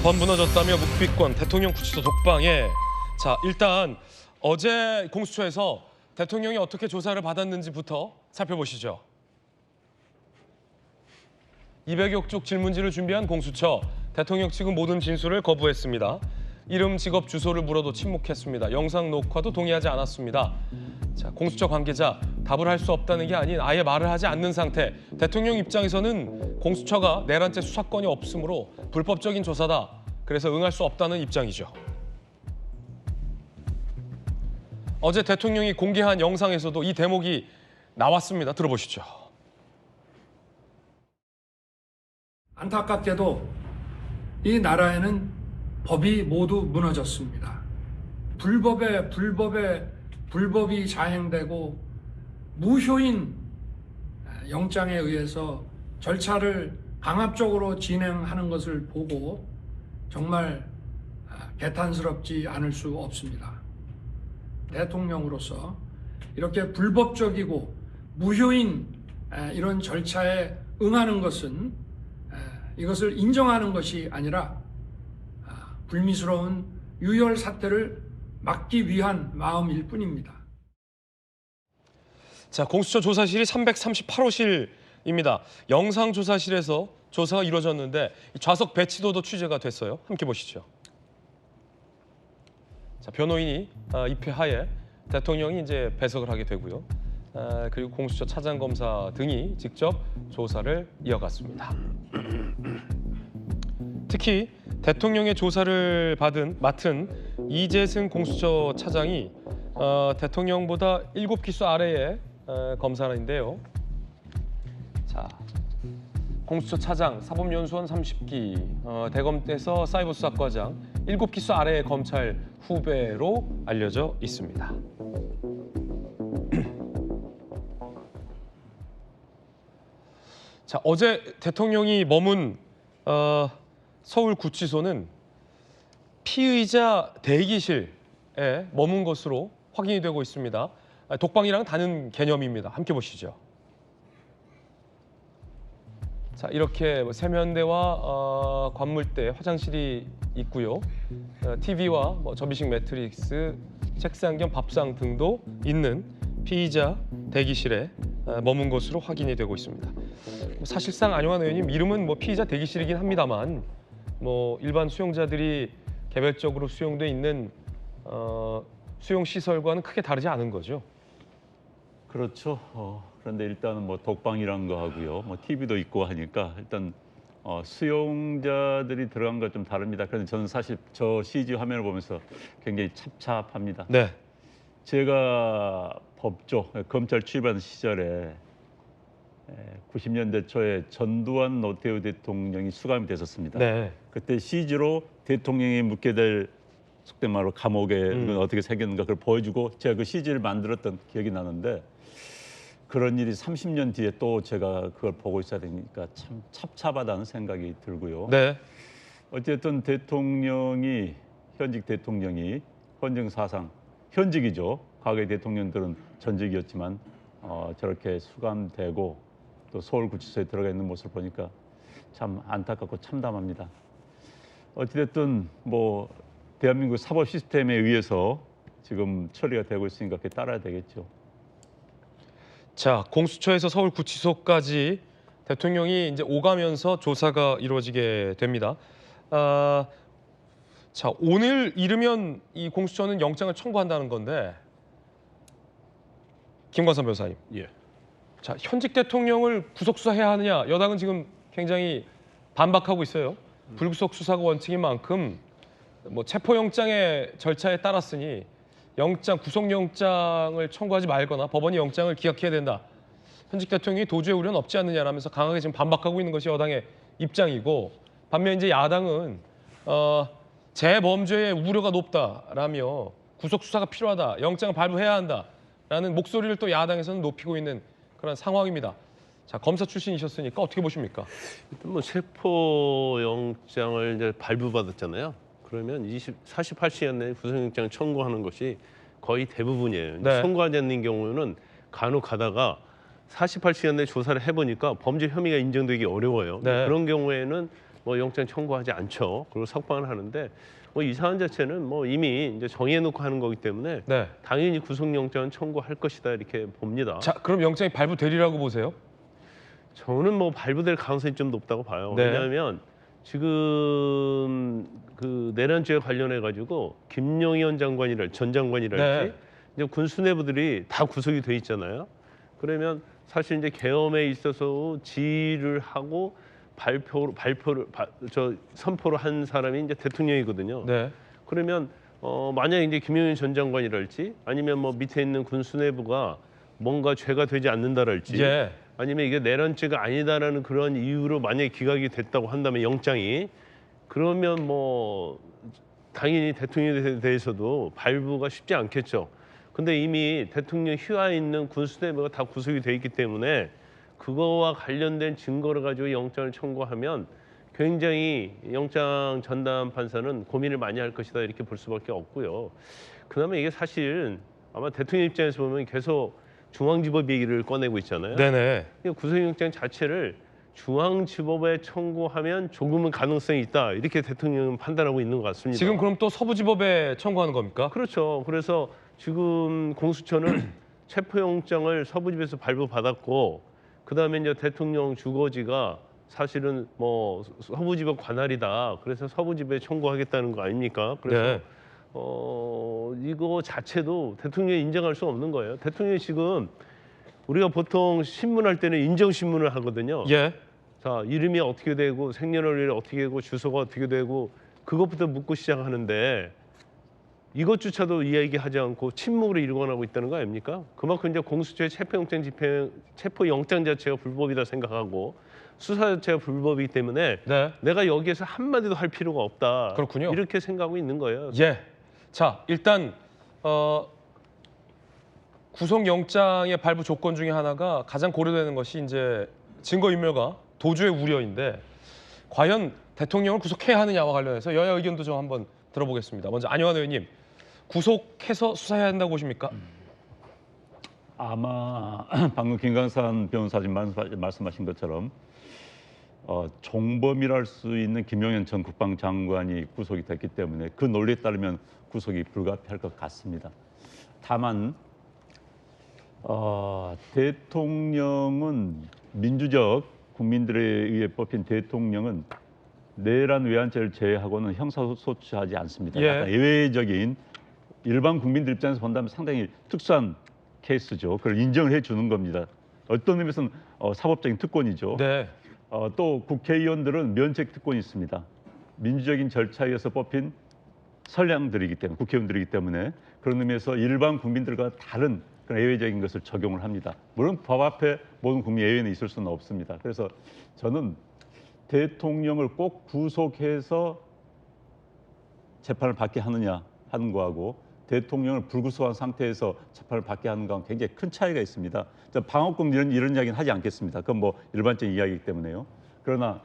법 무너졌다며 묵비권 대통령 구치소 독방에 자 일단 어제 공수처에서 대통령이 어떻게 조사를 받았는지부터 살펴보시죠. 200여 쪽 질문지를 준비한 공수처 대통령 측은 모든 진술을 거부했습니다. 이름, 직업, 주소를 물어도 침묵했습니다. 영상 녹화도 동의하지 않았습니다. 자, 공수처 관계자 답을 할 수 없다는 게 아닌 아예 말을 하지 않는 상태. 대통령 입장에서는 공수처가 내란죄 수사권이 없으므로 불법적인 조사다. 그래서 응할 수 없다는 입장이죠. 어제 대통령이 공개한 영상에서도 이 대목이 나왔습니다. 들어보시죠. 안타깝게도 이 나라에는 법이 모두 무너졌습니다. 불법이 자행되고 무효인 영장에 의해서 절차를 강압적으로 진행하는 것을 보고 정말 개탄스럽지 않을 수 없습니다. 대통령으로서 이렇게 불법적이고 무효인 이런 절차에 응하는 것은 이것을 인정하는 것이 아니라 불미스러운 유혈 사태를 막기 위한 마음일 뿐입니다. 자, 공수처 조사실이 338호실입니다. 영상조사실에서 조사가 이루어졌는데 좌석 배치도도 취재가 됐어요. 함께 보시죠. 자, 변호인이 입회하에 대통령이 이제 배석을 하게 되고요. 그리고 공수처 차장검사 등이 직접 조사를 이어갔습니다. 특히 대통령의 조사를 맡은 이재승 공수처 차장이 대통령보다 7기수 아래의 검사인데요. 자, 공수처 차장, 사법연수원 30기, 대검에서 사이버수사과장, 7기수 아래의 검찰 후배로 알려져 있습니다. 자, 어제 대통령이 머문 서울구치소는 피의자 대기실에 머문 것으로 확인이 되고 있습니다. 독방이랑 다른 개념입니다. 함께 보시죠. 자, 이렇게 세면대와 관물대, 화장실이 있고요. TV와 접이식 매트릭스, 책상 겸 밥상 등도 있는 피의자 대기실에 머문 것으로 확인이 되고 있습니다. 사실상 안용환 의원님 이름은 피의자 대기실이긴 합니다만 일반 수용자들이 개별적으로 수용돼 있는 수용 시설과는 크게 다르지 않은 거죠. 그렇죠. 그런데 일단은 독방이란 거 하고요. TV도 있고 하니까 일단 수용자들이 들어간 거 좀 다릅니다. 그런데 저는 사실 저 CG 화면을 보면서 굉장히 찹찹합니다. 네. 제가 검찰 출입한 시절에 90년대 초에 전두환 노태우 대통령이 수감이 됐었습니다. 네. 그때 CG로 대통령이 묻게 될 속된 말로 감옥에 어떻게 새겼는가 그걸 보여주고 제가 그 CG를 만들었던 기억이 나는데 그런 일이 30년 뒤에 또 제가 그걸 보고 있어야 되니까 참 찹찹하다는 생각이 들고요. 네. 어쨌든 현직 대통령이 헌정사상, 현직이죠. 과거의 대통령들은 전직이었지만 저렇게 수감되고 또 서울구치소에 들어가 있는 모습을 보니까 참 안타깝고 참담합니다. 어찌됐든 대한민국 사법 시스템에 의해서 지금 처리가 되고 있으니까 그게 따라야 되겠죠. 자, 공수처에서 서울구치소까지 대통령이 이제 오가면서 조사가 이루어지게 됩니다. 자, 오늘 이르면 이 공수처는 영장을 청구한다는 건데 김관선 변호사님. 예. 자, 현직 대통령을 구속 수사해야 하느냐? 여당은 지금 굉장히 반박하고 있어요. 불구속 수사가 원칙인 만큼 체포영장의 절차에 따랐으니 구속영장을 청구하지 말거나 법원이 영장을 기각해야 된다. 현직 대통령이 도주의 우려는 없지 않느냐라면서 강하게 지금 반박하고 있는 것이 여당의 입장이고 반면 이제 야당은 재범죄의 우려가 높다라며 구속 수사가 필요하다. 영장을 발부해야 한다라는 목소리를 또 야당에서는 높이고 있는 그런 상황입니다. 자, 검사 출신이셨으니까 어떻게 보십니까? 일단 체포영장을 이제 발부받았잖아요. 그러면 48시간 내에 구속영장 청구하는 것이 거의 대부분이에요. 네. 청구하지 않는 경우는 간혹 가다가 48시간 내에 조사를 해보니까 범죄 혐의가 인정되기 어려워요. 네. 그런 경우에는 뭐 영장 청구하지 않죠. 그리고 석방을 하는데 뭐 이 사안 자체는 뭐 이미 이제 정해놓고 하는 거기 때문에 네. 당연히 구속영장은 청구할 것이다 이렇게 봅니다. 자, 그럼 영장이 발부되리라고 보세요? 저는 뭐 발부될 가능성이 좀 높다고 봐요. 네. 왜냐하면 지금 그 내란죄 관련해 가지고 김용현 전 장관이랄지 네. 이제 군 수뇌부들이 다 구속이 돼 있잖아요. 그러면 사실 이제 계엄에 있어서 지휘를 하고 선포를 한 사람이 이제 대통령이거든요. 네. 그러면 만약에 이제 김용현 전 장관이랄지 아니면 뭐 밑에 있는 군 수뇌부가 뭔가 죄가 되지 않는다랄지 예. 아니면 이게 내란죄가 아니다라는 그런 이유로 만약에 기각이 됐다고 한다면 영장이 그러면 뭐 당연히 대통령에 대해서도 발부가 쉽지 않겠죠. 근데 이미 대통령 휘하에 있는 군 수뇌부가 다 구속이 돼 있기 때문에 그거와 관련된 증거를 가지고 영장을 청구하면 굉장히 영장 전담 판사는 고민을 많이 할 것이다 이렇게 볼 수밖에 없고요. 그다음에 이게 사실 아마 대통령 입장에서 보면 계속 중앙지법 얘기를 꺼내고 있잖아요. 네네. 구속영장 자체를 중앙지법에 청구하면 조금은 가능성이 있다 이렇게 대통령은 판단하고 있는 것 같습니다. 지금 그럼 또 서부지법에 청구하는 겁니까? 그렇죠. 그래서 지금 공수처는 체포영장을 서부지법에서 발부받았고 그다음에 이제 대통령 주거지가 사실은 뭐 서부지법 관할이다. 그래서 서부지법에 청구하겠다는 거 아닙니까? 그래서 네. 이거 자체도 대통령이 인정할 수 없는 거예요. 대통령이 지금 우리가 보통 신문할 때는 인정신문을 하거든요. 예. 자, 이름이 어떻게 되고 생년월일이 어떻게 되고 주소가 어떻게 되고 그것부터 묻고 시작하는데 이것조차도 이야기하지 않고 침묵으로 일관하고 있다는 거 아닙니까? 그만큼 이제 공수처의 체포영장 자체가 불법이다 생각하고 수사 자체가 불법이기 때문에 네. 내가 여기에서 한마디도 할 필요가 없다. 그렇군요. 이렇게 생각하고 있는 거예요. 예. 자, 일단 구속영장의 발부 조건 중에 하나가 가장 고려되는 것이 이제 증거인멸과 도주의 우려인데 과연 대통령을 구속해야 하느냐와 관련해서 여야 의견도 좀 한번 들어보겠습니다. 먼저 안영환 의원님, 구속해서 수사해야 한다고 보십니까? 아마 방금 김강산 변호사님 말씀하신 것처럼 종범이랄 수 있는 김용현 전 국방장관이 구속이 됐기 때문에 그 논리에 따르면 구속이 불가피할 것 같습니다. 다만 대통령은 민주적 국민들에 의해 뽑힌 대통령은 내란 외환죄를 제외하고는 형사소추하지 않습니다. 예. 약간 예외적인 일반 국민들 입장에서 본다면 상당히 특수한 케이스죠. 그걸 인정을 해주는 겁니다. 어떤 의미에서는 사법적인 특권이죠. 네. 또 국회의원들은 면책 특권이 있습니다. 민주적인 절차에 의해서 뽑힌 선량들이기 때문에 국회의원들이기 때문에 그런 의미에서 일반 국민들과 다른 그런 예외적인 것을 적용을 합니다. 물론 법 앞에 모든 국민 예외는 있을 수는 없습니다. 그래서 저는 대통령을 꼭 구속해서 재판을 받게 하느냐 하는 거하고 대통령을 불구속한 상태에서 재판을 받게 하는 거하고 굉장히 큰 차이가 있습니다. 방어권 이런 이야기는 하지 않겠습니다. 그건 뭐 일반적인 이야기이기 때문에요. 그러나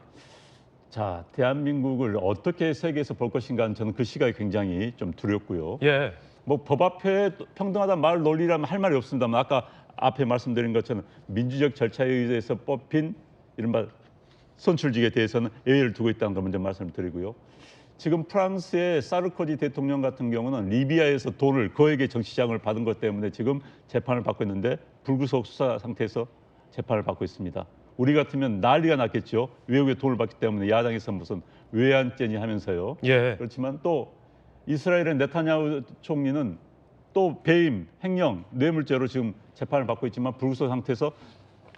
자, 대한민국을 어떻게 세계에서 볼 것인가는 저는 그 시각이 굉장히 좀 두렵고요. 예. 뭐 법 앞에 평등하다 말 논리라면 할 말이 없습니다만 아까 앞에 말씀드린 것처럼 민주적 절차에 의해서 뽑힌 이른바 선출직에 대해서는 예외를 두고 있다는 걸 먼저 말씀을 드리고요. 지금 프랑스의 사르코지 대통령 같은 경우는 리비아에서 돈을 거액의 정치자금을 받은 것 때문에 지금 재판을 받고 있는데 불구속 수사 상태에서 재판을 받고 있습니다. 우리 같으면 난리가 났겠죠. 외국에 돈을 받기 때문에 야당에서 무슨 외환죄니 하면서요. 예. 그렇지만 또 이스라엘의 네타냐후 총리는 또 배임, 횡령, 뇌물죄로 지금 재판을 받고 있지만 불구속 상태에서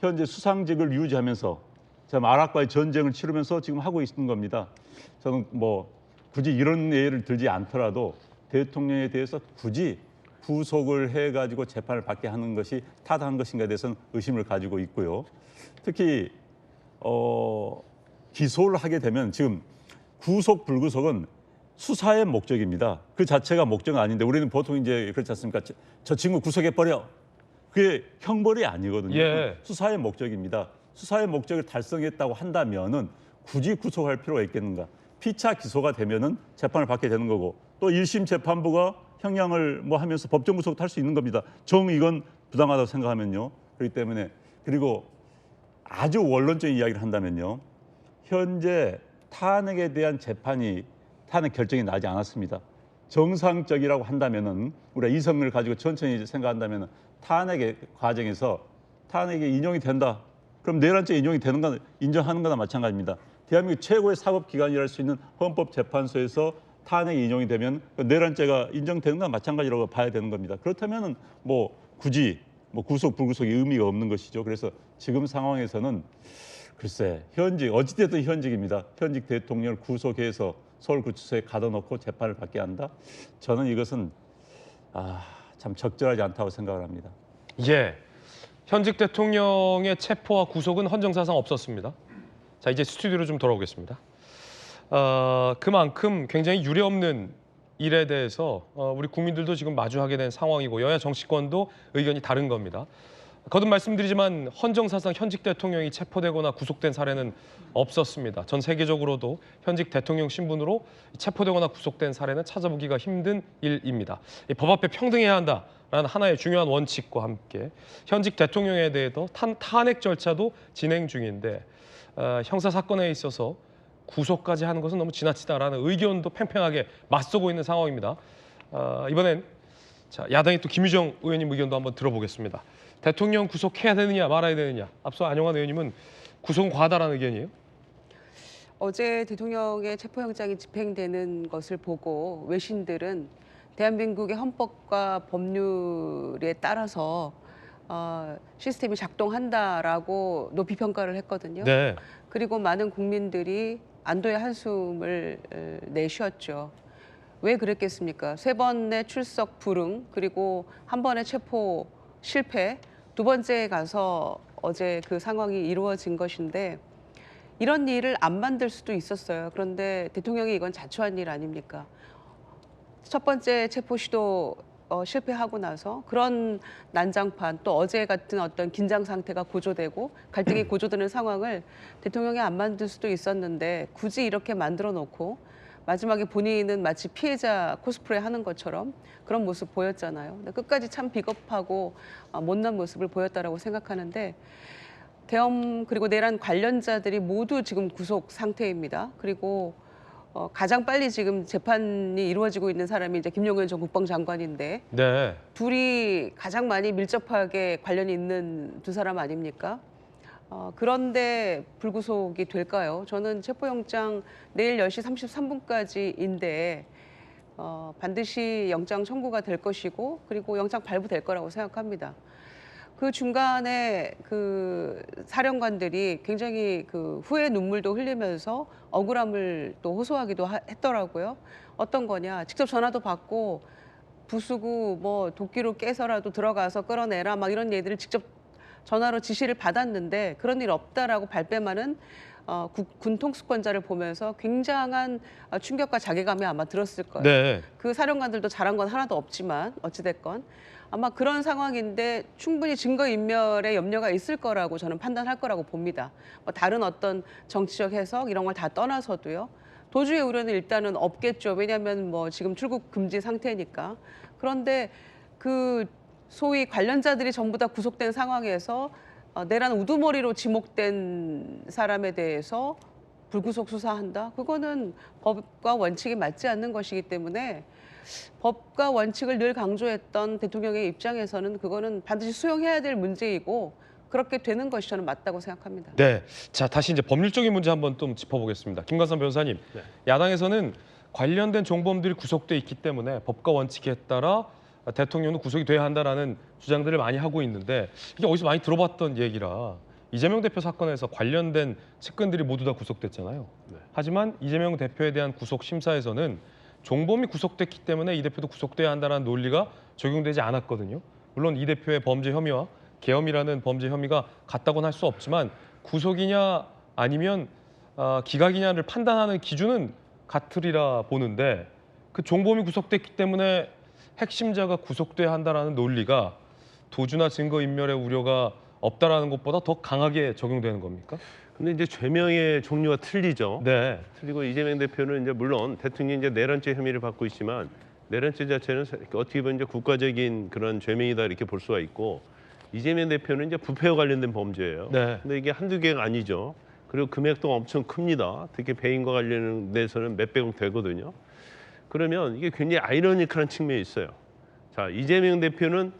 현재 수상직을 유지하면서 참 아랍과의 전쟁을 치르면서 지금 하고 있는 겁니다. 저는 뭐 굳이 이런 예를 들지 않더라도 대통령에 대해서 굳이 구속을 해가지고 재판을 받게 하는 것이 타당한 것인가에 대해서는 의심을 가지고 있고요. 특히 기소를 하게 되면 지금 구속 불구속은 수사의 목적입니다. 그 자체가 목적은 아닌데 우리는 보통 이제 그렇지 않습니까? 저 친구 구속해 버려. 그게 형벌이 아니거든요. 예. 수사의 목적입니다. 수사의 목적을 달성했다고 한다면은 굳이 구속할 필요가 있겠는가? 피차 기소가 되면은 재판을 받게 되는 거고 또 1심 재판부가 형량을 뭐 하면서 법정 구속도 할 수 있는 겁니다. 정 이건 부당하다고 생각하면요. 그렇기 때문에 그리고 아주 원론적인 이야기를 한다면요. 현재 탄핵에 대한 재판이 탄핵 결정이 나지 않았습니다. 정상적이라고 한다면은 우리가 이성을 가지고 천천히 생각한다면은 탄핵의 과정에서 탄핵이 인용이 된다. 그럼 내란죄 인용이 되는 건 인정하는 거나 마찬가지입니다. 대한민국 최고의 사법기관이랄 수 있는 헌법재판소에서 탄핵이 인용이 되면 내란죄가 인정되는 건 마찬가지라고 봐야 되는 겁니다. 그렇다면은 뭐 굳이 뭐 구속 불구속이 의미가 없는 것이죠. 그래서 지금 상황에서는 글쎄 현직 어찌됐든 현직입니다. 현직 대통령을 구속해서 서울구치소에 가둬놓고 재판을 받게 한다. 저는 이것은 참 적절하지 않다고 생각을 합니다. 예, 현직 대통령의 체포와 구속은 헌정사상 없었습니다. 자, 이제 스튜디오로 좀 돌아오겠습니다. 그만큼 굉장히 유례없는 일에 대해서 우리 국민들도 지금 마주하게 된 상황이고 여야 정치권도 의견이 다른 겁니다. 거듭 말씀드리지만 헌정사상 현직 대통령이 체포되거나 구속된 사례는 없었습니다. 전 세계적으로도 현직 대통령 신분으로 체포되거나 구속된 사례는 찾아보기가 힘든 일입니다. 법 앞에 평등해야 한다라는 하나의 중요한 원칙과 함께 현직 대통령에 대해서 탄핵 절차도 진행 중인데 형사 사건에 있어서 구속까지 하는 것은 너무 지나치다라는 의견도 팽팽하게 맞서고 있는 상황입니다. 이번엔 자, 야당의 또 김유정 의원님 의견도 한번 들어보겠습니다. 대통령 구속해야 되느냐 말아야 되느냐. 앞서 안영환 의원님은 구속은 과하다라는 의견이에요. 어제 대통령의 체포영장이 집행되는 것을 보고 외신들은 대한민국의 헌법과 법률에 따라서 시스템이 작동한다라고 높이 평가를 했거든요. 네. 그리고 많은 국민들이 안도의 한숨을 내쉬었죠. 왜 그랬겠습니까? 3번의 출석 불응 그리고 한 번의 체포 실패, 2번째에 가서 어제 그 상황이 이루어진 것인데 이런 일을 안 만들 수도 있었어요. 그런데 대통령이 이건 자초한 일 아닙니까? 첫 번째 체포 시도 실패하고 나서 그런 난장판 또 어제 같은 어떤 긴장 상태가 고조되고 갈등이 고조되는 상황을 대통령이 안 만들 수도 있었는데 굳이 이렇게 만들어 놓고 마지막에 본인은 마치 피해자 코스프레 하는 것처럼 그런 모습 보였잖아요. 근데 끝까지 참 비겁하고 못난 모습을 보였다라고 생각하는데 계엄 그리고 내란 관련자들이 모두 지금 구속 상태입니다. 그리고 가장 빨리 지금 재판이 이루어지고 있는 사람이 이제 김용현 전 국방장관인데 네. 둘이 가장 많이 밀접하게 관련이 있는 두 사람 아닙니까? 그런데 불구속이 될까요? 저는 체포영장 내일 10시 33분까지인데 반드시 영장 청구가 될 것이고 그리고 영장 발부될 거라고 생각합니다. 그 중간에 그 사령관들이 굉장히 그 후회 눈물도 흘리면서 억울함을 또 호소하기도 했더라고요. 어떤 거냐? 직접 전화도 받고 부수고 뭐 도끼로 깨서라도 들어가서 끌어내라 막 이런 얘기들을 직접 전화로 지시를 받았는데 그런 일 없다라고 발뺌하는 군 통수권자를 보면서 굉장한 충격과 자괴감이 아마 들었을 거예요. 네. 그 사령관들도 잘한 건 하나도 없지만 어찌됐건 아마 그런 상황인데 충분히 증거인멸에 염려가 있을 거라고 저는 판단할 거라고 봅니다. 뭐 다른 어떤 정치적 해석 이런 걸 다 떠나서도요. 도주의 우려는 일단은 없겠죠. 왜냐하면 뭐 지금 출국 금지 상태니까. 그런데 그 소위 관련자들이 전부 다 구속된 상황에서 내란 우두머리로 지목된 사람에 대해서 불구속 수사한다? 그거는 법과 원칙이 맞지 않는 것이기 때문에 법과 원칙을 늘 강조했던 대통령의 입장에서는 그거는 반드시 수용해야 될 문제이고 그렇게 되는 것이 저는 맞다고 생각합니다. 네. 자, 다시 이제 법률적인 문제 한번 좀 짚어보겠습니다. 김관선 변호사님, 네. 야당에서는 관련된 종범들이 구속돼 있기 때문에 법과 원칙에 따라 대통령은 구속이 돼야 한다라는 주장들을 많이 하고 있는데 이게 어디서 많이 들어봤던 얘기라 이재명 대표 사건에서 관련된 측근들이 모두 다 구속됐잖아요. 네. 하지만 이재명 대표에 대한 구속 심사에서는 종범이 구속됐기 때문에 이 대표도 구속돼야 한다는 논리가 적용되지 않았거든요. 물론 이 대표의 범죄 혐의와 계엄이라는 범죄 혐의가 같다고는 할 수 없지만 구속이냐 아니면 기각이냐를 판단하는 기준은 같으리라 보는데 그 종범이 구속됐기 때문에 핵심자가 구속돼야 한다는 논리가 도주나 증거인멸의 우려가 없다라는 것보다 더 강하게 적용되는 겁니까? 근데 이제 죄명의 종류가 틀리죠. 네. 그리고 이재명 대표는 이제 물론 대통령이 이제 내란죄 혐의를 받고 있지만 내란죄 자체는 어떻게 보면 이제 국가적인 그런 죄명이다 이렇게 볼 수가 있고 이재명 대표는 이제 부패와 관련된 범죄예요. 네. 근데 이게 한두 개가 아니죠. 그리고 금액도 엄청 큽니다. 특히 배임과 관련돼서는 몇백억 되거든요. 그러면 이게 굉장히 아이러니컬한 측면이 있어요. 자, 이재명 대표는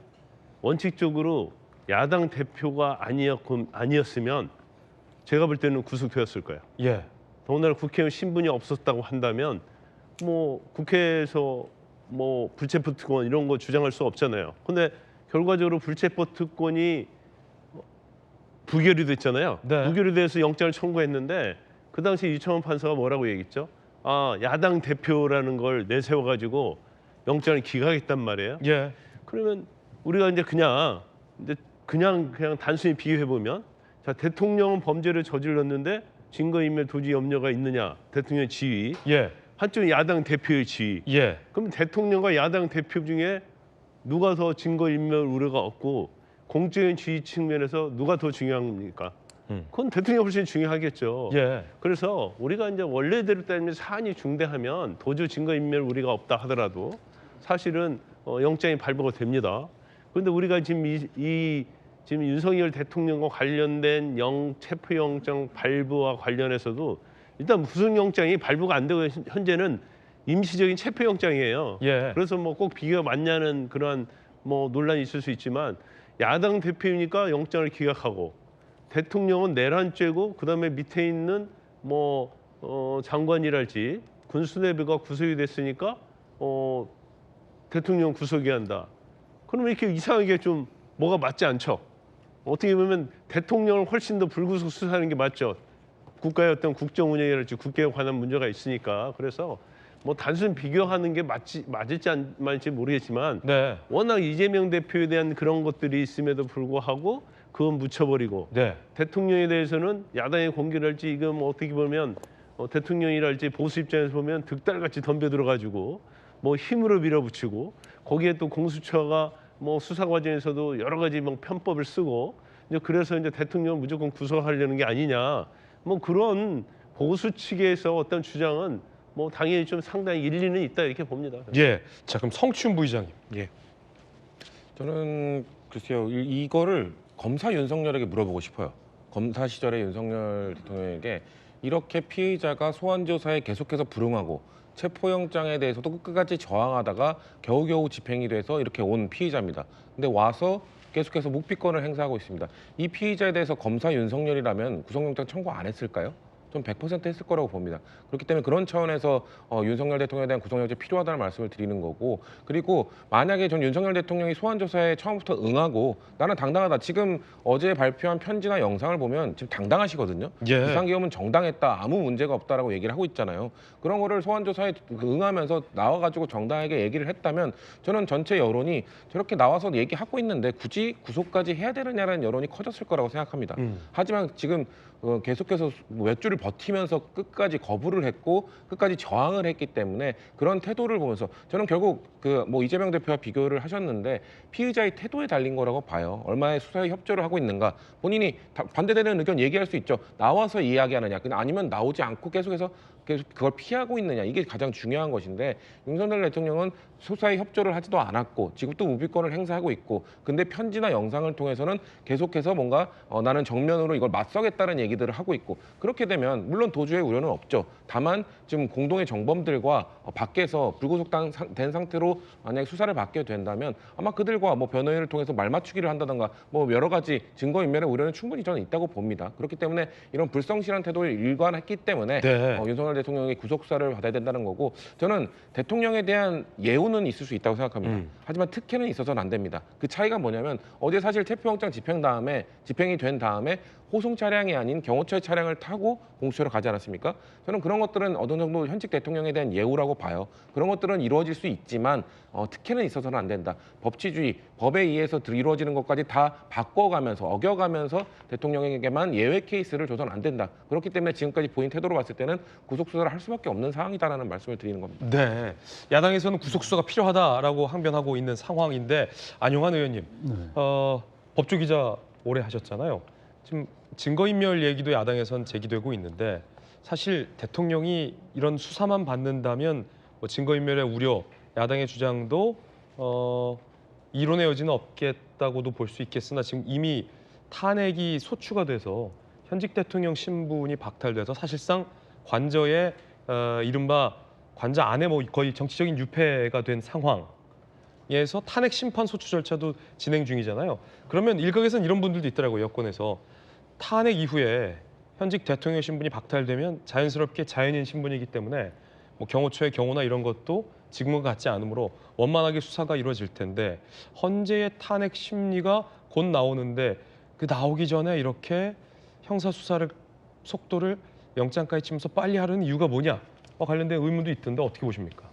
원칙적으로 야당 대표가 아니었으면 제가 볼 때는 구속되었을 거예요. 예. 더군다나 국회의원 신분이 없었다고 한다면 뭐 국회에서 뭐 불체포 특권 이런 거 주장할 수 없잖아요. 근데 결과적으로 불체포 특권이 부결이 됐잖아요. 네. 부결이 돼서 영장을 청구했는데 그 당시 유창훈 판사가 뭐라고 얘기했죠? 아, 야당 대표라는 걸 내세워 가지고 영장을 기각했단 말이에요. 예. 그러면 우리가 이제 그냥 단순히 비교해 보면 자, 대통령은 범죄를 저질렀는데 증거인멸 도주 염려가 있느냐? 대통령의 지위. 예. 한쪽 야당 대표의 지위. 예. 그럼 대통령과 야당 대표 중에 누가 더 증거인멸 우려가 없고 공적인 지위 측면에서 누가 더 중요합니까? 그건 대통령이 훨씬 중요하겠죠. 예. 그래서 우리가 이제 원래대로 따지면 사안이 중대하면 도주 증거인멸 우리가 없다 하더라도 사실은 영장이 발부가 됩니다. 그런데 우리가 지금 지금 윤석열 대통령과 관련된 체포영장 발부와 관련해서도 일단 구속영장이 발부가 안 되고 현재는 임시적인 체포영장이에요. 예. 그래서 뭐 꼭 비교가 맞냐는 그런 뭐 논란이 있을 수 있지만 야당 대표이니까 영장을 기각하고 대통령은 내란죄고 그다음에 밑에 있는 뭐 장관이랄지 군수뇌부가 구속이 됐으니까 대통령 구속이 한다. 그러면 이렇게 이상하게 좀 뭐가 맞지 않죠. 어떻게 보면 대통령을 훨씬 더 불구속 수사하는 게 맞죠. 국가의 어떤 국정 운영이랄지 국회에 관한 문제가 있으니까. 그래서 뭐 단순 비교하는 게 맞을지 안 맞을지 모르겠지만 네. 워낙 이재명 대표에 대한 그런 것들이 있음에도 불구하고 그건 묻혀버리고 네. 대통령에 대해서는 야당의 공격할지 이건 뭐 어떻게 보면 대통령이랄지 보수 입장에서 보면 득달같이 덤벼들어가지고 뭐 힘으로 밀어붙이고 거기에 또 공수처가 뭐 수사 과정에서도 여러 가지 뭐 편법을 쓰고 이제 그래서 이제 대통령을 무조건 구속하려는 게 아니냐 뭐 그런 보수 측에서 어떤 주장은 뭐 당연히 좀 상당히 일리는 있다 이렇게 봅니다. 예. 자, 그럼 성춘 부의장님. 저는 글쎄요 이거를 검사 윤석열에게 물어보고 싶어요. 검사 시절에 윤석열 대통령에게 이렇게 피의자가 소환 조사에 계속해서 불응하고 체포영장에 대해서도 끝까지 저항하다가 겨우겨우 집행이 돼서 이렇게 온 피의자입니다. 근데 와서 계속해서 묵비권을 행사하고 있습니다. 이 피의자에 대해서 검사 윤석열이라면 구속영장 청구 안 했을까요? 좀 100% 했을 거라고 봅니다. 그렇기 때문에 그런 차원에서 윤석열 대통령에 대한 구속영장이 필요하다는 말씀을 드리는 거고, 그리고 만약에 전 윤석열 대통령이 소환조사에 처음부터 응하고 나는 당당하다. 지금 어제 발표한 편지나 영상을 보면 지금 당당하시거든요. 예. 비상계엄은 정당했다. 아무 문제가 없다라고 얘기를 하고 있잖아요. 그런 거를 소환조사에 응하면서 나와가지고 정당하게 얘기를 했다면 저는 전체 여론이 저렇게 나와서 얘기하고 있는데 굳이 구속까지 해야 되느냐라는 여론이 커졌을 거라고 생각합니다. 하지만 지금 계속해서 몇 주를 버티면서 끝까지 거부를 했고 끝까지 저항을 했기 때문에 그런 태도를 보면서 저는 결국 그 뭐 이재명 대표와 비교를 하셨는데 피의자의 태도에 달린 거라고 봐요. 얼마의 수사에 협조를 하고 있는가. 본인이 반대되는 의견 얘기할 수 있죠. 나와서 이야기하느냐, 아니면 나오지 않고 계속 그걸 피하고 있느냐, 이게 가장 중요한 것인데 윤석열 대통령은 수사에 협조를 하지도 않았고 지금도 무비권을 행사하고 있고, 근데 편지나 영상을 통해서는 계속해서 뭔가 나는 정면으로 이걸 맞서겠다는 얘기들을 하고 있고, 그렇게 되면 물론 도주의 우려는 없죠. 다만 지금 공동의 정범들과 밖에서 불구속된 상태로 만약에 수사를 받게 된다면 아마 그들과 뭐 변호인을 통해서 말맞추기를 한다든가 뭐 여러 가지 증거인멸의 우려는 충분히 저는 있다고 봅니다. 그렇기 때문에 이런 불성실한 태도를 일관했기 때문에 네. 윤석열 대통령이 구속수사를 받아야 된다는 거고, 저는 대통령에 대한 예우는 있을 수 있다고 생각합니다. 하지만 특혜는 있어서는 안 됩니다. 그 차이가 뭐냐면 어제 사실 체포영장 집행이 된 다음에 호송 차량이 아닌 경호처의 차량을 타고 공수처로 가지 않았습니까? 저는 그런 것들은 어느 정도 현직 대통령에 대한 예우라고 봐요. 그런 것들은 이루어질 수 있지만 특혜는 있어서는 안 된다. 법치주의, 법에 의해서 이루어지는 것까지 다 바꿔가면서 어겨가면서 대통령에게만 예외 케이스를 줘서는 안 된다. 그렇기 때문에 지금까지 보인 태도로 봤을 때는 구속수사를 할 수밖에 없는 상황이다라는 말씀을 드리는 겁니다. 네. 야당에서는 구속수사가 필요하다라고 항변하고 있는 상황인데, 안용환 의원님, 법조기자 오래 하셨잖아요. 지금 증거인멸 얘기도 야당에선 제기되고 있는데, 사실 대통령이 이런 수사만 받는다면 뭐 증거인멸의 우려, 야당의 주장도 이론의 여지는 없겠다고도 볼 수 있겠으나 지금 이미 탄핵이 소추가 돼서 현직 대통령 신분이 박탈돼서 사실상 관저의 이른바 관저 안에 뭐 거의 정치적인 유폐가 된 상황에서 탄핵 심판 소추 절차도 진행 중이잖아요. 그러면 일각에서는 이런 분들도 있더라고요. 여권에서 탄핵 이후에 현직 대통령 신분이 박탈되면 자연스럽게 자연인 신분이기 때문에 뭐 경호처의 경호나 이런 것도 지금과 같지 않으므로 원만하게 수사가 이루어질 텐데 헌재의 탄핵 심리가 곧 나오는데 그 나오기 전에 이렇게 형사 수사를 속도를 영장까지 치면서 빨리 하려는 이유가 뭐냐? 관련된 의문도 있던데 어떻게 보십니까?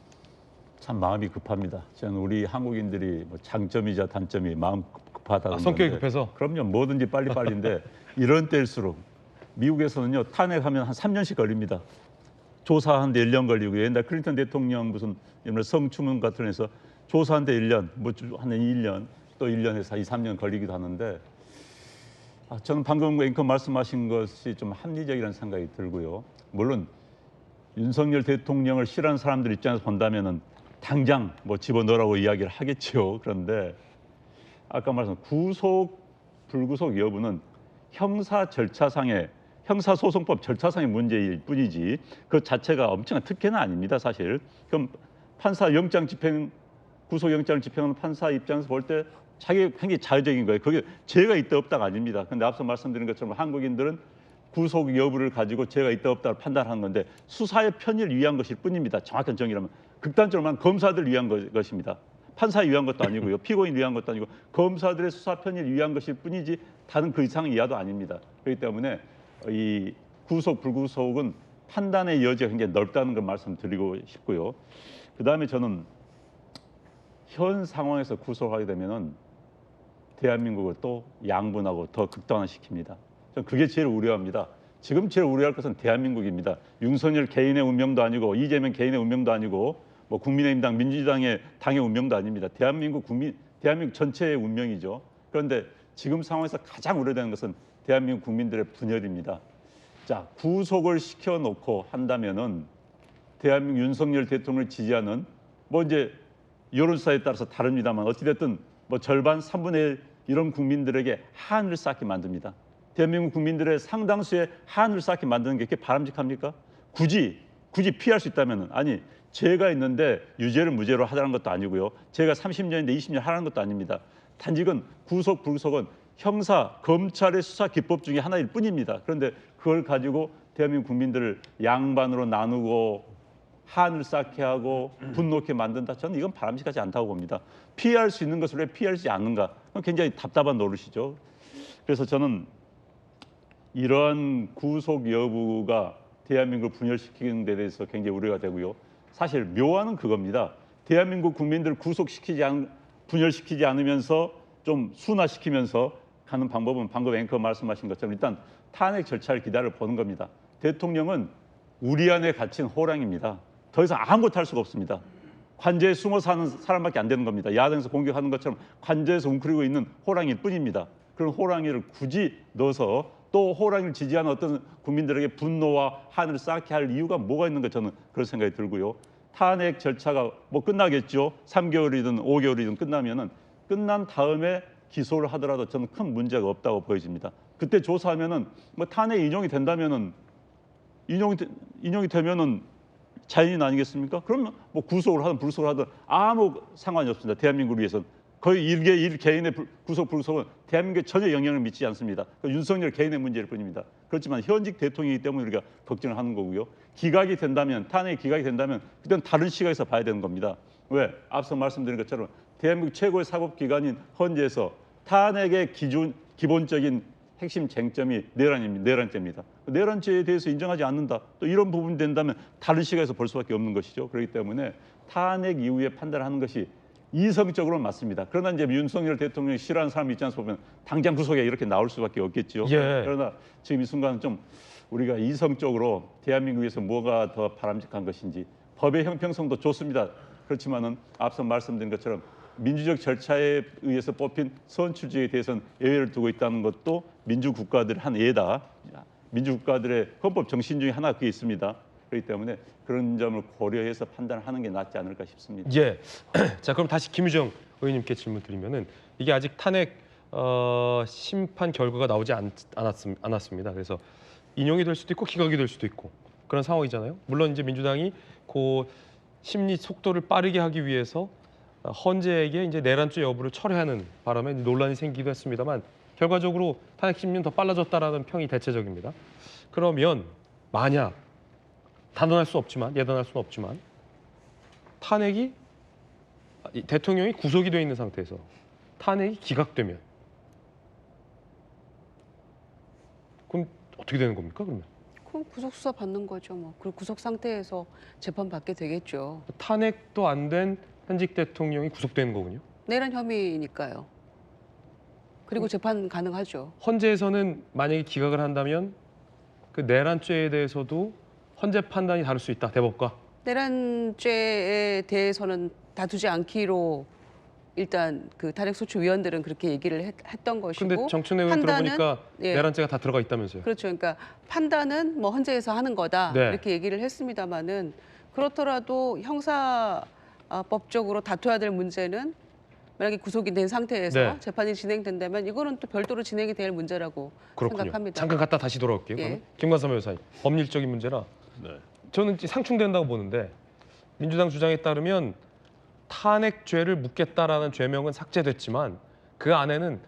참 마음이 급합니다. 저는 우리 한국인들이 뭐 장점이자 단점이 마음 급하다는 성격이 건데 급해서? 그럼요. 뭐든지 빨리빨리인데 이런 때일수록 미국에서는요. 탄핵하면 한 3년씩 걸립니다. 조사하는데 1년 걸리고 옛날 클린턴 대통령 무슨 성추문 같은 데서 조사하는데 1년, 한 1년, 또 1년에서 2, 3년 걸리기도 하는데 저는 방금 앵커 말씀하신 것이 좀 합리적이라는 생각이 들고요. 물론 윤석열 대통령을 싫어하는 사람들 입장에서 본다면은 당장 뭐 집어넣으라고 이야기를 하겠죠. 그런데 아까 말씀 구속 불구속 여부는 형사 절차상의 형사소송법 절차상의 문제일 뿐이지 그 자체가 엄청난 특혜는 아닙니다. 사실 그럼 판사 영장 집행 구속영장을 집행하는 판사 입장에서 볼 때 자기 굉장히 자유적인 거예요. 그게 죄가 있다 없다가 아닙니다. 근데 앞서 말씀드린 것처럼 한국인들은 구속 여부를 가지고 죄가 있다 없다를 판단하는 건데 수사의 편의를 위한 것일 뿐입니다. 정확한 정의라면 극단적으로 말하면 검사들 위한 것입니다. 판사에 위한 것도 아니고요. 피고인 위한 것도 아니고 검사들의 수사 편의를 위한 것일 뿐이지 다른 그 이상 이하도 아닙니다. 그렇기 때문에 이 구속 불구속은 판단의 여지가 굉장히 넓다는 걸 말씀드리고 싶고요. 그다음에 저는 현 상황에서 구속하게 되면은 대한민국을 또 양분하고 더 극단화시킵니다. 저는 그게 제일 우려합니다. 지금 제일 우려할 것은 대한민국입니다. 윤석열 개인의 운명도 아니고 이재명 개인의 운명도 아니고 뭐 국민의힘당, 민주당의 당의 운명도 아닙니다. 대한민국 전체의 운명이죠. 그런데 지금 상황에서 가장 우려되는 것은 대한민국 국민들의 분열입니다. 자, 구속을 시켜놓고 한다면은 대한민국 윤석열 대통령을 지지하는 뭐 이제 여론조사에 따라서 다릅니다만 어찌됐든 뭐 절반 3분의 1 이런 국민들에게 한을 쌓게 만듭니다. 대한민국 국민들의 상당수의 한을 쌓게 만드는 게 그렇게 바람직합니까? 굳이 피할 수 있다면 아니 죄가 있는데 유죄를 무죄로 하자는 것도 아니고요. 죄가 30년인데 20년 하라는 것도 아닙니다. 단지 이건 구속 불구속은 형사 검찰의 수사 기법 중에 하나일 뿐입니다. 그런데 그걸 가지고 대한민국 국민들을 양반으로 나누고 한을 쌓게 하고 분노케 만든다. 저는 이건 바람직하지 않다고 봅니다. 피할 수 있는 것을 왜 피하지 않는가? 그건 굉장히 답답한 노릇이죠. 그래서 저는 이러한 구속 여부가 대한민국을 분열시키는 데 대해서 굉장히 우려가 되고요. 사실 묘안은 그겁니다. 대한민국 국민들을 분열시키지 않으면서 좀 순화시키면서 가는 방법은 방금 앵커 말씀하신 것처럼 일단 탄핵 절차를 기다려 보는 겁니다. 대통령은 우리 안에 갇힌 호랑입니다. 더 이상 아무것도 할 수가 없습니다. 관저에 숨어 사는 사람밖에 안 되는 겁니다. 야당에서 공격하는 것처럼 관저에서 웅크리고 있는 호랑이일 뿐입니다. 그런 호랑이를 굳이 넣어서 또 호랑이를 지지하는 어떤 국민들에게 분노와 한을 쌓게 할 이유가 뭐가 있는가 저는 그런 생각이 들고요. 탄핵 절차가 뭐 끝나겠죠. 3개월이든 5개월이든 끝나면은 끝난 다음에 기소를 하더라도 저는 큰 문제가 없다고 보여집니다. 그때 조사하면은 뭐 탄핵 인용이 된다면은 인용이 되면은 자연인 아니겠습니까? 그러면 뭐 구속을 하든 불구속을 하든 아무 상관이 없습니다. 대한민국을 위해서는 거의 일 개인의 구속 불구속은 대한민국에 전혀 영향을 미치지 않습니다. 윤석열 개인의 문제일 뿐입니다. 그렇지만 현직 대통령이기 때문에 우리가 걱정을 하는 거고요. 기각이 된다면 탄핵이 기각이 된다면 그때는 다른 시각에서 봐야 되는 겁니다. 왜? 앞서 말씀드린 것처럼 대한민국 최고의 사법기관인 헌재에서 탄핵의 기본적인 핵심 쟁점이 내란죄입니다. 내란죄에 대해서 인정하지 않는다. 또 이런 부분이 된다면 다른 시각에서 볼 수밖에 없는 것이죠. 그렇기 때문에 탄핵 이후에 판단하는 것이 이성적으로는 맞습니다. 그러나 이제 윤석열 대통령이 싫어하는 사람 입장에서 보면 당장 구속에 이렇게 나올 수밖에 없겠죠. 예. 그러나 지금 이 순간은 좀 우리가 이성적으로 대한민국에서 뭐가 더 바람직한 것인지 법의 형평성도 좋습니다. 그렇지만은 앞서 말씀드린 것처럼 민주적 절차에 의해서 뽑힌 선출직에 대해서는 예외를 두고 있다는 것도 민주국가들의 한 예다. 민주국가들의 헌법 정신 중에 하나 그게 있습니다. 그렇기 때문에 그런 점을 고려해서 판단하는 게 낫지 않을까 싶습니다. 예. 자, 그럼 다시 김유정 의원님께 질문 드리면은 이게 아직 탄핵 심판 결과가 나오지 않았습니다. 그래서 인용이 될 수도 있고 기각이 될 수도 있고 그런 상황이잖아요. 물론 이제 민주당이 그 심리 속도를 빠르게 하기 위해서 헌재에게 이제 내란죄 여부를 철회하는 바람에 논란이 생기기도 했습니다만 결과적으로 탄핵 심리는 더 빨라졌다라는 평이 대체적입니다. 그러면 만약 단언할 수 없지만 예단할 수는 없지만 탄핵이 대통령이 구속이 돼 있는 상태에서 탄핵이 기각되면 그럼 어떻게 되는 겁니까? 그러면 그럼 구속 수사 받는 거죠. 뭐 그리고 구속 상태에서 재판 받게 되겠죠. 탄핵도 안 된 현직 대통령이 구속되는 거군요. 내란 혐의니까요. 그리고 재판 가능하죠. 헌재에서는 만약에 기각을 한다면 그 내란죄에 대해서도 헌재 판단이 다를 수 있다. 대법과. 내란죄에 대해서는 다투지 않기로 일단 그 탄핵소추위원들은 그렇게 얘기를 했던 것이고. 근데 정춘혜 의원 판단은, 들어보니까 예. 내란죄가 다 들어가 있다면서요. 그렇죠. 그러니까 판단은 뭐 헌재에서 하는 거다 네. 이렇게 얘기를 했습니다마는 그렇더라도 형사법적으로 다투어야 될 문제는 만약에 구속이 된 상태에서 네. 재판이 진행된다면 이거는 또 별도로 진행이 될 문제라고 그렇군요. 생각합니다. 잠깐 갔다 다시 돌아올게요. 예. 그러면 김관삼 변호사님. 법률적인 문제라 네. 저는 상충된다고 보는데 민주당 주장에 따르면 탄핵죄를 묻겠다라는 죄명은 삭제됐지만 그 안에는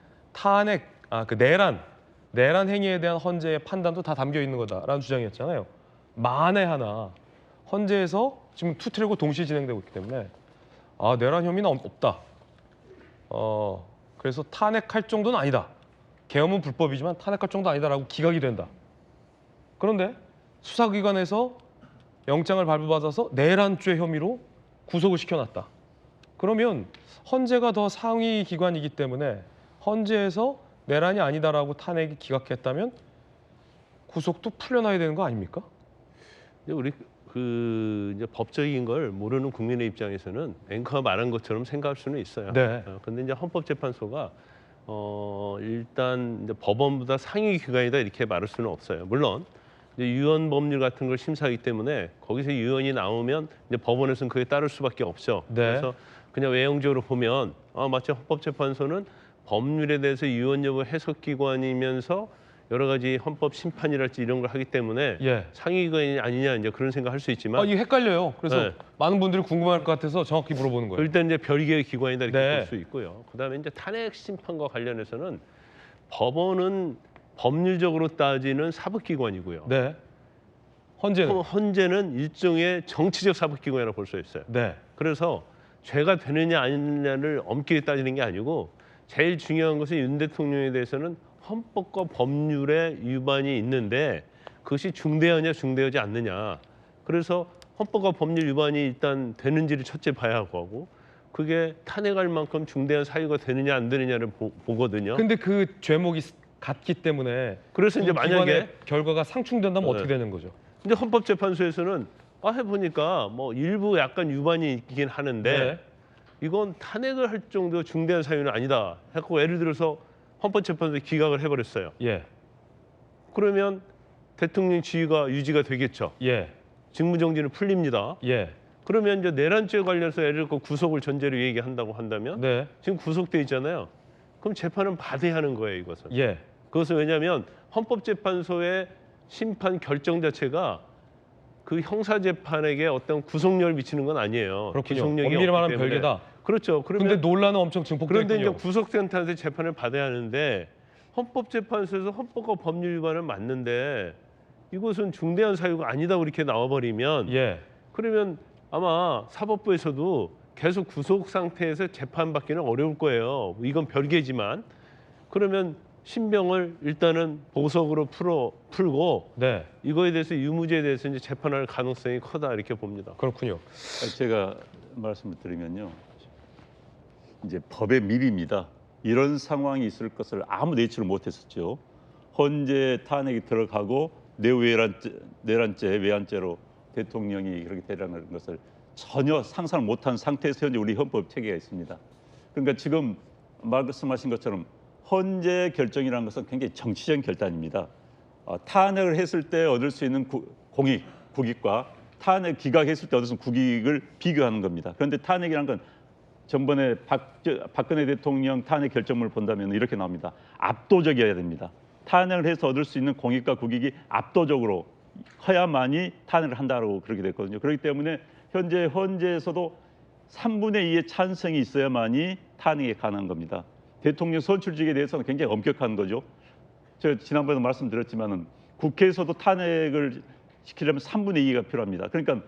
그 내란 행위에 대한 헌재의 판단도 다 담겨 있는 거다라는 주장이었잖아요. 만에 하나 헌재에서 지금 투트랙으로 동시에 진행되고 있기 때문에 내란 혐의는 없다. 그래서 탄핵할 정도는 아니다. 계엄은 불법이지만 탄핵할 정도 아니다라고 기각이 된다. 그런데 수사기관에서 영장을 발부받아서 내란죄 혐의로 구속을 시켜놨다. 그러면 헌재가 더 상위 기관이기 때문에 헌재에서 내란이 아니다라고 탄핵이 기각했다면 구속도 풀려나야 되는 거 아닙니까? 근데 우리 이제 법적인 걸 모르는 국민의 입장에서는 앵커가 말한 것처럼 생각할 수는 있어요. 네. 근데 이제 헌법재판소가 일단 이제 법원보다 상위 기관이다 이렇게 말할 수는 없어요. 물론 이제 유언 법률 같은 걸 심사하기 때문에 거기서 유언이 나오면 이제 법원에서는 그에 따를 수밖에 없죠. 네. 그래서 그냥 외형적으로 보면 마치 헌법재판소는 법률에 대해서 유언 여부 해석기관이면서 여러 가지 헌법 심판이랄지 이런 걸 하기 때문에 예. 상위기관이 아니냐 이제 그런 생각할 수 있지만 이게 헷갈려요. 그래서 네. 많은 분들이 궁금할 것 같아서 정확히 물어보는 거예요. 일단 이제 별개의 기관이다 이렇게 네. 볼 수 있고요. 그다음에 이제 탄핵 심판과 관련해서는 법원은 법률적으로 따지는 사법기관이고요. 네. 헌재는. 헌재는 일종의 정치적 사법기관이라고 볼 수 있어요. 네. 그래서 죄가 되느냐 아니냐를 엄격히 따지는 게 아니고 제일 중요한 것은 윤 대통령에 대해서는 헌법과 법률의 위반이 있는데 그것이 중대하냐 중대하지 않느냐. 그래서 헌법과 법률 위반이 일단 되는지를 첫째 봐야 하고 그게 탄핵할 만큼 중대한 사유가 되느냐 안 되느냐를 보거든요. 근데 그 죄목이 같기 때문에 그래서 이제 두 기관의 만약에 결과가 상충된다면 네. 어떻게 되는 거죠? 근데 헌법재판소에서는 해보니까 뭐 일부 약간 위반이 있긴 하는데 네. 이건 탄핵을 할 정도 중대한 사유는 아니다. 했고 예를 들어서 헌법재판소에 기각을 해버렸어요. 예. 그러면 대통령 지위가 유지가 되겠죠. 예. 직무정지는 풀립니다. 예. 그러면 이제 내란죄 관련해서 예를 들어 구속을 전제로 얘기한다고 한다면 네. 지금 구속돼 있잖아요. 그럼 재판은 받아야 하는 거예요, 이것은. 예. 그것은 왜냐하면 헌법재판소의 심판 결정 자체가 그 형사재판에게 어떤 구속력을 미치는 건 아니에요. 그렇군요. 구속력이 엄밀히 없기 말하면 때문에. 별개다. 그렇죠. 근데 그러면 논란은 엄청 증폭됐군요. 그런데 이제 구속센터한테 재판을 받아야 하는데 헌법재판소에서 헌법과 법률 위반은 맞는데 이것은 중대한 사유가 아니다 이렇게 나와버리면 예. 그러면 아마 사법부에서도 계속 구속 상태에서 재판받기는 어려울 거예요. 이건 별개지만 그러면 신병을 일단은 보석으로 풀고 네. 이거에 대해서 유무죄에 대해서 이제 재판할 가능성이 크다 이렇게 봅니다. 그렇군요. 제가 말씀을 드리면요. 이제 법의 미비입니다. 이런 상황이 있을 것을 아무 예측을 못했었죠. 헌재 탄핵이 들어가고 내란죄, 외환죄로 대통령이 그렇게 되라는 것을 전혀 상상을 못한 상태에서 현재 우리 헌법 체계가 있습니다. 그러니까 지금 말씀하신 것처럼 헌재 결정이라는 것은 굉장히 정치적인 결단입니다. 탄핵을 했을 때 얻을 수 있는 국익과 탄핵 기각했을 때 얻을 수 있는 국익을 비교하는 겁니다. 그런데 탄핵이라는 건 전번에 박근혜 대통령 탄핵 결정문을 본다면 이렇게 나옵니다. 압도적이어야 됩니다. 탄핵을 해서 얻을 수 있는 공익과 국익이 압도적으로 커야만이 탄핵을 한다고 그렇게 됐거든요. 그렇기 때문에 현재 헌재에서도 3분의 2의 찬성이 있어야만이 탄핵이 가능한 겁니다. 대통령 선출직에 대해서는 굉장히 엄격한 거죠. 제가 지난번에도 말씀드렸지만은 국회에서도 탄핵을 시키려면 3분의 2가 필요합니다. 그러니까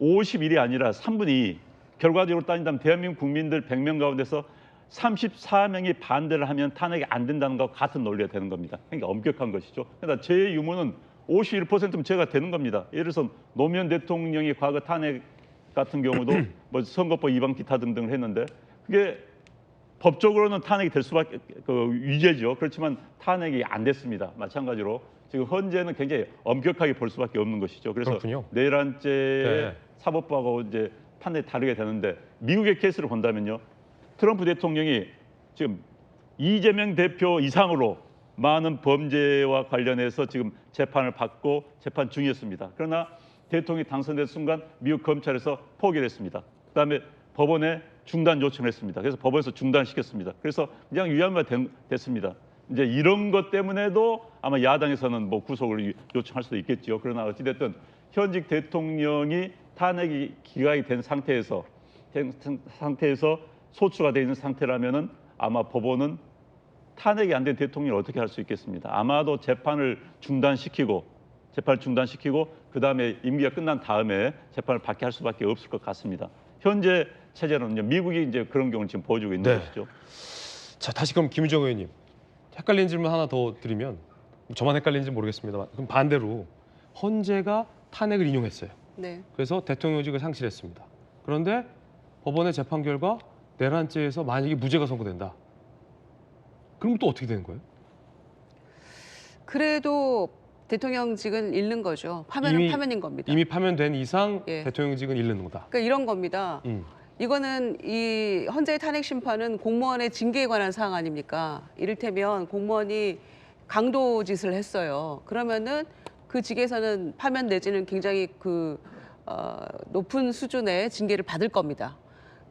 51이 아니라 3분의 2. 결과적으로 따진다면 대한민국 국민들 100명 가운데서 34명이 반대를 하면 탄핵이 안 된다는 것과 같은 논리가 되는 겁니다. 그러니까 엄격한 것이죠. 그러니까 제 유무는 51%면 제가 되는 겁니다. 예를 들어서 노무현 대통령이 과거 탄핵 같은 경우도 뭐 선거법 위반 기타 등등을 했는데 그게 법적으로는 탄핵이 될 수밖에 유죄죠. 그렇지만 탄핵이 안 됐습니다. 마찬가지로 지금 헌재는 굉장히 엄격하게 볼 수밖에 없는 것이죠. 그래서 그렇군요. 내란죄의 네. 사법부하고 이제 판단이 다르게 되는데 미국의 케이스를 본다면요. 트럼프 대통령이 지금 이재명 대표 이상으로 많은 범죄와 관련해서 지금 재판을 받고 재판 중이었습니다. 그러나 대통령이 당선된 순간 미국 검찰에서 포기를 했습니다. 그다음에 법원에 중단 요청을 했습니다. 그래서 법원에서 중단시켰습니다. 그래서 그냥 유야무야 됐습니다. 이제 이런 것 때문에도 아마 야당에서는 뭐 구속을 요청할 수도 있겠죠. 그러나 어찌됐든 현직 대통령이 탄핵이 기각이 된 상태에서 소추가 돼 있는 상태라면은 아마 법원은 탄핵이 안 된 대통령을 어떻게 할 수 있겠습니다. 아마도 재판을 중단시키고 그다음에 임기가 끝난 다음에 재판을 받게 할 수밖에 없을 것 같습니다. 현재 체제는 미국이 이제 그런 경우를 지금 보여주고 있는 네. 것이죠. 자, 다시 그럼 김우정 의원님, 헷갈리는 질문 하나 더 드리면, 저만 헷갈리는지 모르겠습니다만, 그럼 반대로 헌재가 탄핵을 인용했어요. 네. 그래서 대통령직을 상실했습니다. 그런데 법원의 재판 결과 내란죄에서 만약에 무죄가 선고된다. 그럼 또 어떻게 되는 거예요? 그래도 대통령직은 잃는 거죠. 파면은 이미- 파면인 겁니다. 이미 파면된 이상 예. 대통령직은 잃는 거다. 그러니까 이런 겁니다. 이거는 이 헌재의 탄핵 심판은 공무원의 징계에 관한 사항 아닙니까? 이를테면 공무원이 강도짓을 했어요. 그러면은 그 직에서는 파면 내지는 굉장히 높은 수준의 징계를 받을 겁니다.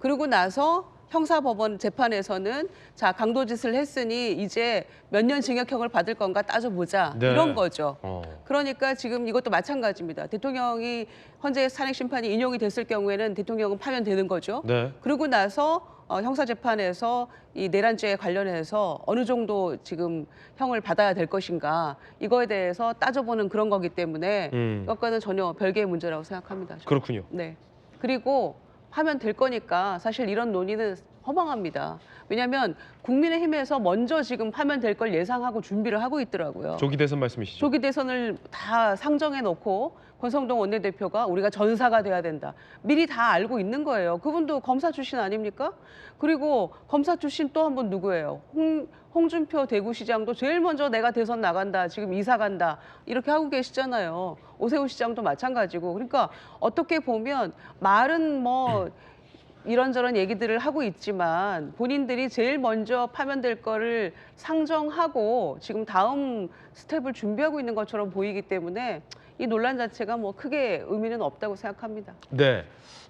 그러고 나서 형사법원 재판에서는 자 강도짓을 했으니 이제 몇 년 징역형을 받을 건가 따져보자 네. 이런 거죠. 어. 그러니까 지금 이것도 마찬가지입니다. 대통령이 헌재 탄핵 심판이 인용이 됐을 경우에는 대통령은 파면되는 거죠. 네. 그러고 나서 형사재판에서 이 내란죄에 관련해서 어느 정도 지금 형을 받아야 될 것인가 이거에 대해서 따져보는 그런 거기 때문에 이것과는 전혀 별개의 문제라고 생각합니다. 저는. 그렇군요. 네. 그리고 하면 될 거니까 사실 이런 논의는 허망합니다. 왜냐하면 국민의힘에서 먼저 지금 하면 될 걸 예상하고 준비를 하고 있더라고요. 조기 대선 말씀이시죠? 조기 대선을 다 상정해 놓고 권성동 원내대표가 우리가 전사가 돼야 된다. 미리 다 알고 있는 거예요. 그분도 검사 출신 아닙니까? 그리고 검사 출신 또 한 분 누구예요? 홍준표 대구시장도 제일 먼저 내가 대선 나간다. 지금 이사 간다. 이렇게 하고 계시잖아요. 오세훈 시장도 마찬가지고. 그러니까 어떻게 보면 말은 뭐 이런저런 얘기들을 하고 있지만 본인들이 제일 먼저 파면될 거를 상정하고 지금 다음 스텝을 준비하고 있는 것처럼 보이기 때문에 이 논란 자체가 뭐 크게 의미는 없다고 생각합니다. 네.